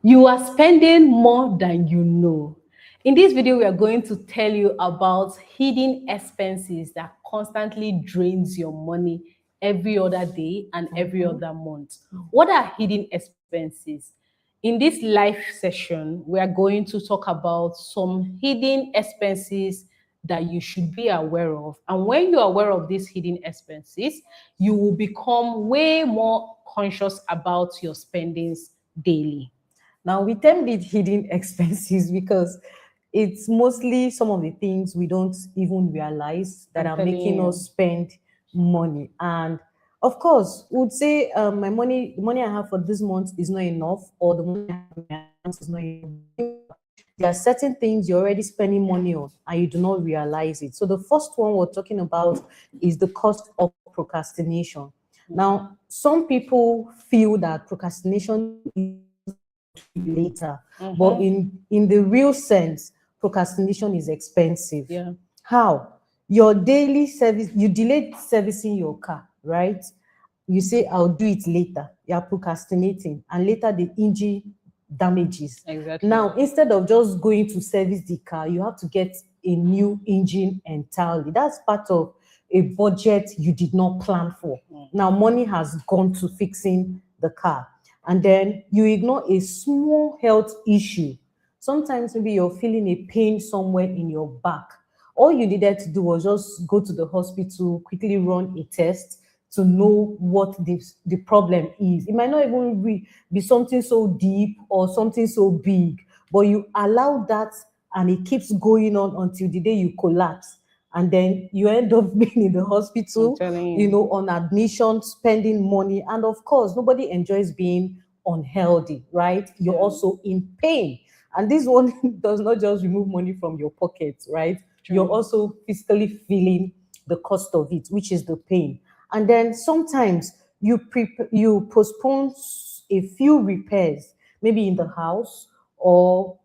You are spending more than you know. In this video, we are going to tell you about hidden expenses that constantly drains your money every other day and every other month. What are hidden expenses? In this live session, we are going to talk about some hidden expenses that you should be aware of. And when you're aware of these hidden expenses, you will become way more conscious about your spendings daily. Now, we termed it hidden expenses because it's mostly some of the things we don't even realize that I'm are telling making you. us spend money. And of course, we would say the money I have for this month is not enough, or the money I have in my account is not enough. There are certain things you're already spending money on and you do not realize it. So the first one we're talking about is the cost of procrastination. Now, some people feel that procrastination is later, but in the real sense, procrastination is expensive. Yeah. How? Your daily service, you delayed servicing your car, right? You say, I'll do it later. You're procrastinating, and later the engine damages. Exactly. Now, instead of just going to service the car, you have to get a new engine entirely. That's part of a budget you did not plan for. Now, money has gone to fixing the car. And then you ignore a small health issue. Sometimes maybe you're feeling a pain somewhere in your back. All you needed to do was just go to the hospital, quickly run a test to know what the problem is. It might not even be something so deep or something so big, but you allow that and it keeps going on until the day you collapse. And then you end up being in the hospital, I'm telling you. on admission, spending money. And of course, nobody enjoys being unhealthy, right? You're also in pain. And this one does not just remove money from your pocket, right? You're also physically feeling the cost of it, which is the pain. And then sometimes you postpone a few repairs, maybe in the house or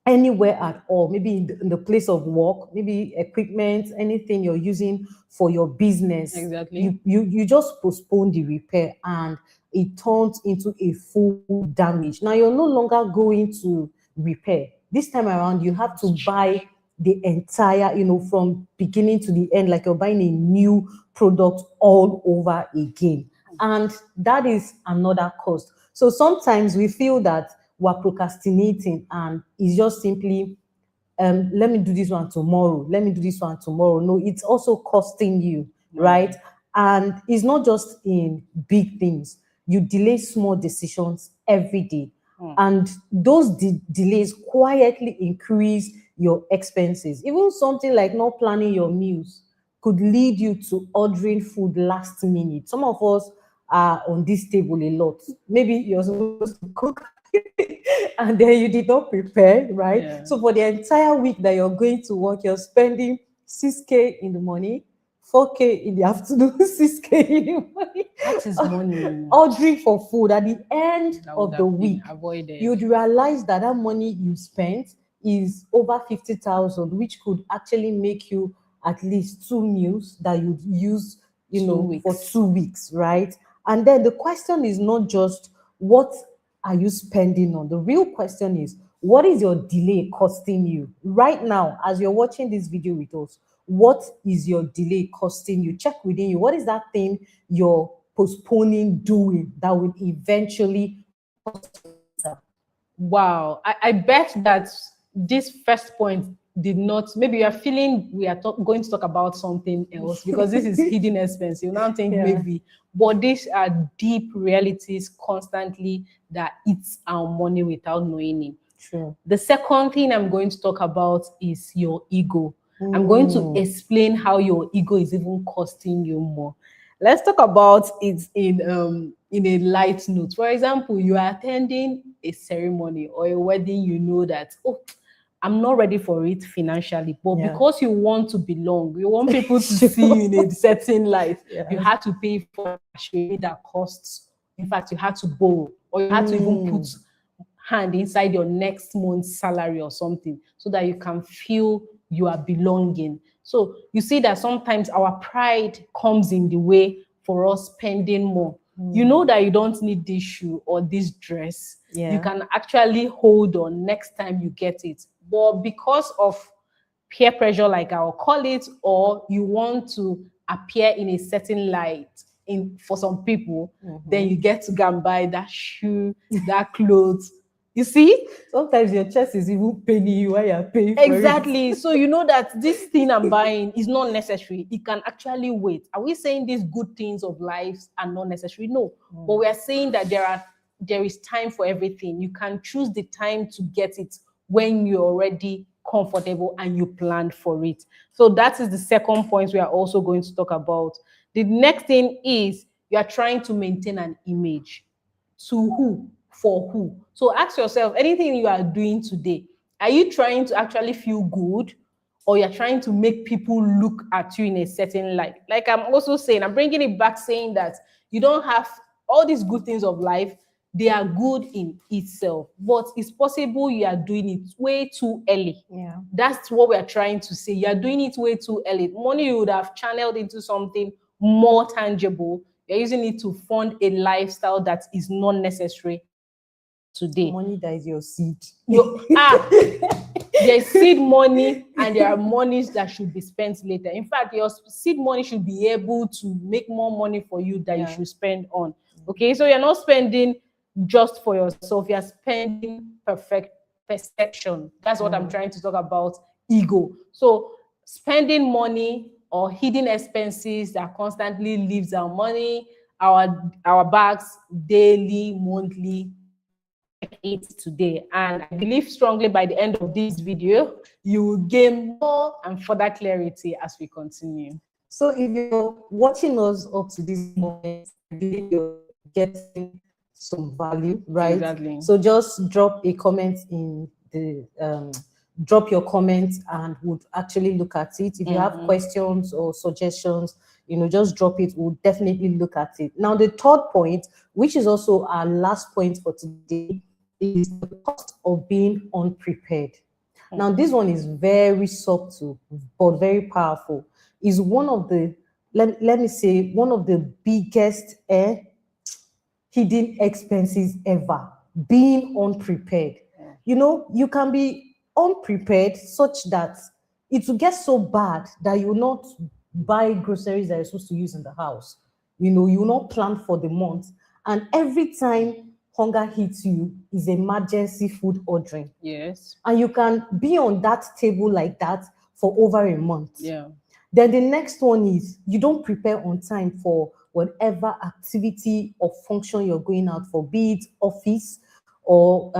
anywhere at all, maybe in the place of work, maybe equipment, anything you're using for your business. Exactly. You just postpone the repair and it turns into a full damage. Now you're no longer going to repair. This time around, you have to buy the entire, from beginning to the end, like you're buying a new product all over again. And that is another cost. So sometimes we feel that we're procrastinating and it's just simply, let me do this one tomorrow. Let me do this one tomorrow. No, it's also costing you, right? And it's not just in big things. You delay small decisions every day. And those delays quietly increase your expenses. Even something like not planning your meals could lead you to ordering food last minute. Some of us are on this table a lot. Maybe you're supposed to cook and then you did not prepare, right? Yeah. So for the entire week that you're going to work, you're spending 6K in the morning, 4K in the afternoon, 6K in the morning. That is money. Ordering for food at the end That would of the have been week. avoided. You'd realize that that money you spent is over 50,000, which could actually make you at least 2 meals that you'd use, 2 for weeks. 2 weeks, right? And then the question is not just what are you spending on? The real question is, what is your delay costing you right now as you're watching this video with us? What is your delay costing you? Check within you. What is that thing you're postponing doing that will eventually cost you later? Wow. I bet that this first point did not, maybe you are feeling we are going to talk about something else because this is hidden expense. You now think Yeah. maybe, but these are deep realities constantly that eats our money without knowing it. True. The second thing I'm going to talk about is your ego. I'm going to explain how your ego is even costing you more. Let's talk about it in a light note. For example, you are attending a ceremony or a wedding, you know that, oh, I'm not ready for it financially, but Yeah. because you want to belong, you want people to see you in a certain light, Yeah. you had to pay for ashwabi that costs. In fact, you had to borrow, or you had to even put hand inside your next month's salary or something so that you can feel you are belonging. So you see that sometimes our pride comes in the way for us spending more. You know that you don't need this shoe or this dress. Yeah. You can actually hold on next time you get it. But because of peer pressure, like I'll call it, or you want to appear in a certain light for some people, then you get to go and buy that shoe, that clothes. You see? Sometimes your chest is even paying you while you're paying for it. Exactly. So you know that this thing I'm buying is not necessary. It can actually wait. Are we saying these good things of life are not necessary? No. But we are saying that there is time for everything. You can choose the time to get it when you're already comfortable and you planned for it. So that is the second point we are also going to talk about. The next thing is you are trying to maintain an image. To who? For who? So ask yourself, anything you are doing today, are you trying to actually feel good, or you're trying to make people look at you in a certain light? Like I'm also saying, I'm bringing it back, saying that you don't have all these good things of life. They are good in itself, but it's possible you are doing it way too early. Yeah. That's what we are trying to say. You are doing it way too early. Money you would have channeled into something more tangible. You're using it to fund a lifestyle that is not necessary today. Money that is your seed. There's seed money and there are monies that should be spent later. In fact, your seed money should be able to make more money for you that you should spend on. Okay, so you're not spending just for yourself, you're spending perfect perception. That's what I'm trying to talk about, ego. So spending money or hidden expenses that constantly leaves our money, our bags daily, monthly. Check it today, and I believe strongly by the end of this video you will gain more and further clarity as we continue. So if you're watching us up to this moment, I believe you're getting some value, right? Exactly. So just drop a comment in the drop your comments and would actually look at it. If you have questions or suggestions, just drop it. We'll definitely look at it. Now, the third point, which is also our last point for today, is the cost of being unprepared. Now, this one is very subtle, but very powerful. Is one of the, let me say, one of the biggest hidden expenses ever, being unprepared. You can be unprepared such that it will get so bad that you will not buy groceries that you're supposed to use in the house. You will not plan for the month. And every time hunger hits you is emergency food ordering. Yes. And you can be on that table like that for over a month. Yeah. Then the next one is you don't prepare on time for whatever activity or function you're going out for, be it office or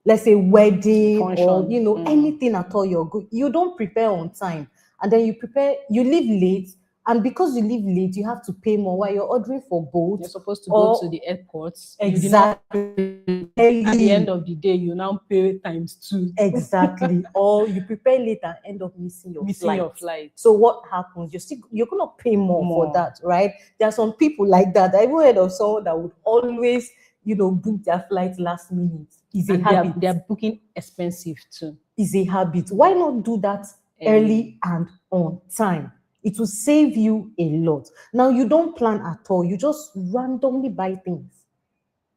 let's say wedding function, or anything at all you don't prepare on time, and then you leave late, and because you leave late you have to pay more while you're ordering for both. You're supposed to go to the airports. Exactly. At the end of the day, you now pay times 2. Exactly. Or you prepare late and end up missing your flight. So what happens? You're gonna pay more for that, right? There are some people like that. I even heard of someone that would always, book their flight last minute. Is a habit. They're booking expensive too. Is a habit. Why not do that early and on time? It will save you a lot. Now, you don't plan at all. You just randomly buy things.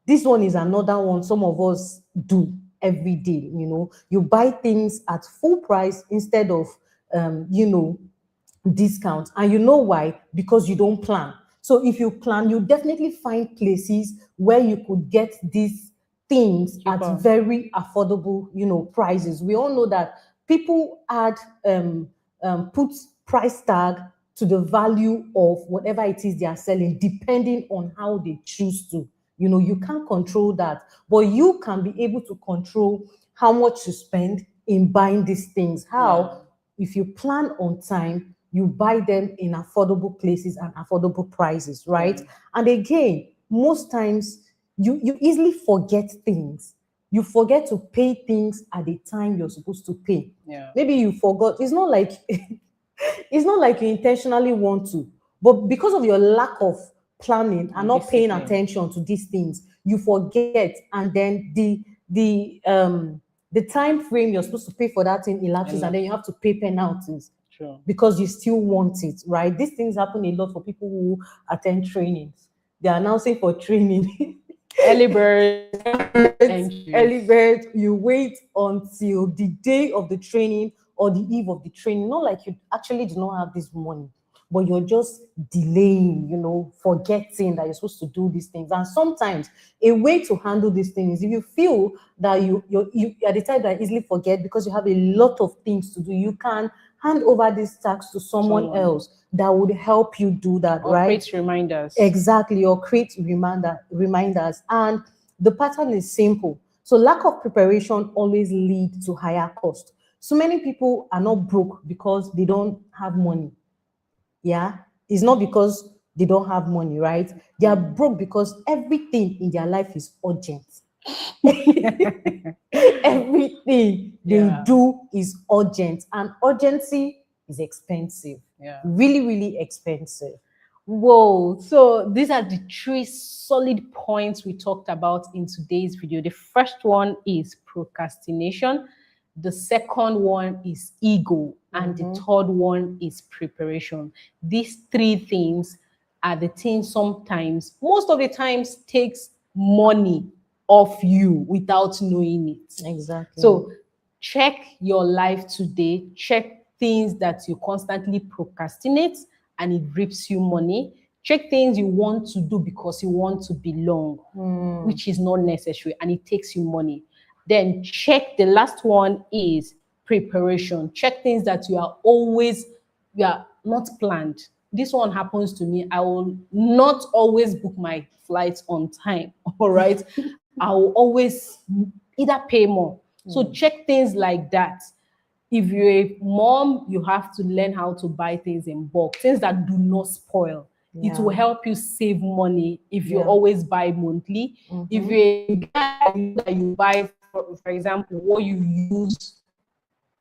This one is another one some of us do every day. You buy things at full price instead of, discount. And you know why? Because you don't plan. So if you plan, you definitely find places where you could get these things at very affordable, prices. We all know that people put price tag to the value of whatever it is they are selling, depending on how they choose to. You can't control that, but you can be able to control how much you spend in buying these things. How? If you plan on time, you buy them in affordable places and affordable prices, right? And again, most times you easily forget things. You forget to pay things at the time you're supposed to pay. Maybe you forgot. It's not like you intentionally want to, but because of your lack of planning and not paying attention to these things, you forget, and then the time frame you're supposed to pay for that thing elapses, and then you have to pay penalties. Because you still want it, right? These things happen a lot for people who attend trainings. they're announcing for training. Early bird entries. Early bird, you wait until the day of the training or the eve of the training. Not like you actually do not have this money, but you're just delaying, forgetting that you're supposed to do these things. And sometimes a way to handle these things, if you feel that you are the type that easily forget because you have a lot of things to do, you can hand over this task to someone else that would help you do that, or right? create reminders. Exactly, or create reminders. And the pattern is simple. So lack of preparation always leads to higher cost. So many people are not broke because they don't have money. Yeah, it's not because they don't have money, right? They are broke because everything in their life is urgent. Everything they do is urgent, and urgency is expensive. Yeah. Really, really expensive. Whoa, so these are the 3 solid points we talked about in today's video. The first one is procrastination, the second one is ego, and the third one is preparation. These 3 things are the things sometimes, most of the times, takes money off you without knowing it. Exactly. So check your life today, check things that you constantly procrastinate and it reaps you money. Check things you want to do because you want to belong, which is not necessary, and it takes you money. Then check the last one is preparation. Check things that you are not planned. This one happens to me. I will not always book my flights on time. All right. I will always either pay more. So check things like that. If you're a mom, you have to learn how to buy things in bulk, things that do not spoil. It will help you save money if you always buy monthly. If you're a guy that you buy, for example, what you use,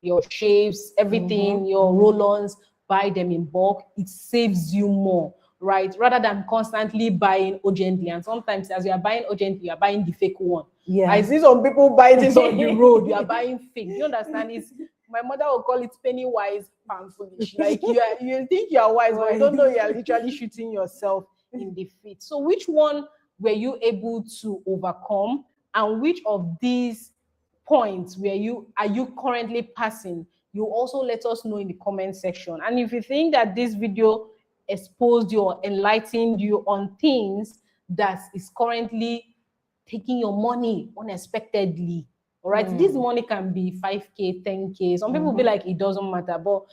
your shaves, everything, your roll-ons, buy them in bulk, it saves you more, right? Rather than constantly buying urgently. And sometimes as you are buying urgently, you are buying the fake one. Yeah. I see some people buy this on the road, you are buying fake. You understand? My mother will call it penny wise, pound foolish. Like you think you are wise, but you don't know you are literally shooting yourself in the feet. So which one were you able to overcome? And which of these points are you currently passing? You also let us know in the comment section. And if you think that this video exposed you or enlightened you on things that is currently taking your money unexpectedly, all right, this money can be 5K, 10K. Some people be like, it doesn't matter, but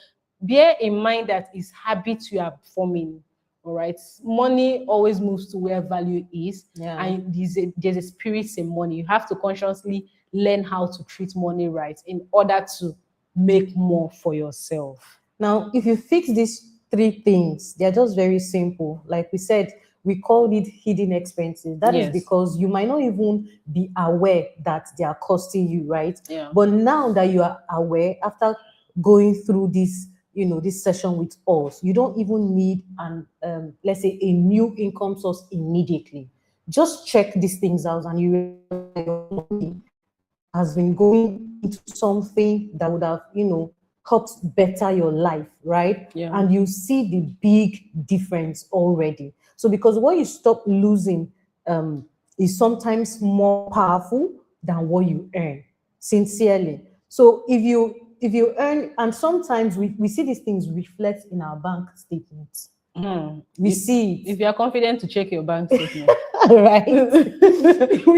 bear in mind that it's habits you are forming. All right, money always moves to where value is, and there's a spirit in money. You have to consciously learn how to treat money right in order to make more for yourself. Now, if you fix these 3 things, they're just very simple. Like we said, we called it hidden expenses. That is because you might not even be aware that they are costing you, right? Yeah. But now that you are aware, after going through this, this session with us, you don't even need let's say a new income source immediately. Just check these things out, and you realize your money has been going into something that would have, helped better your life, right? Yeah. And you see the big difference already. So because what you stop losing is sometimes more powerful than what you earn, sincerely. So if you earn, and sometimes we see these things reflect in our bank statements. We see it. If you are confident to check your bank statement, right?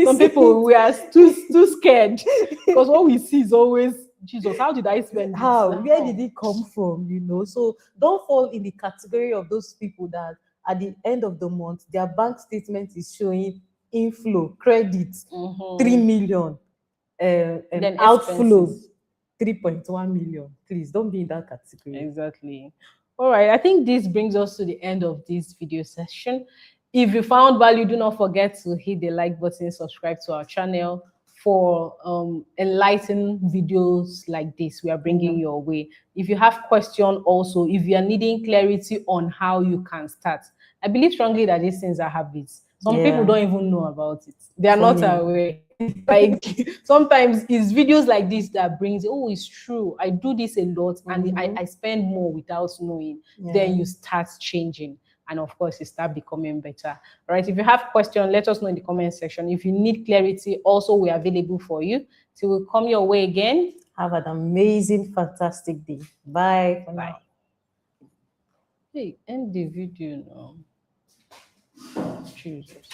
Some people, we are too scared because what we see is always, Jesus, how did I spend this? Where did it come from? So don't fall in the category of those people that at the end of the month their bank statement is showing inflow, credit, 3 million, and outflow 3.1 million. Please don't be in that category. Exactly. All right, I think this brings us to the end of this video session. If you found value, do not forget to hit the like button, subscribe to our channel for enlightening videos like this we are bringing your way. If you have questions also, if you are needing clarity on how you can start, I believe strongly that these things are habits. Some people don't even know about it. They are not aware. Like sometimes it's videos like this that brings, it's true, I do this a lot and I spend more without knowing. Then you start changing. and of course it start becoming better. All right, if you have questions, let us know in the comment section. If you need clarity, also we're available for you. Till we come your way again. Have an amazing, fantastic day. Bye for Bye. now. Hey, end the video now. Jesus.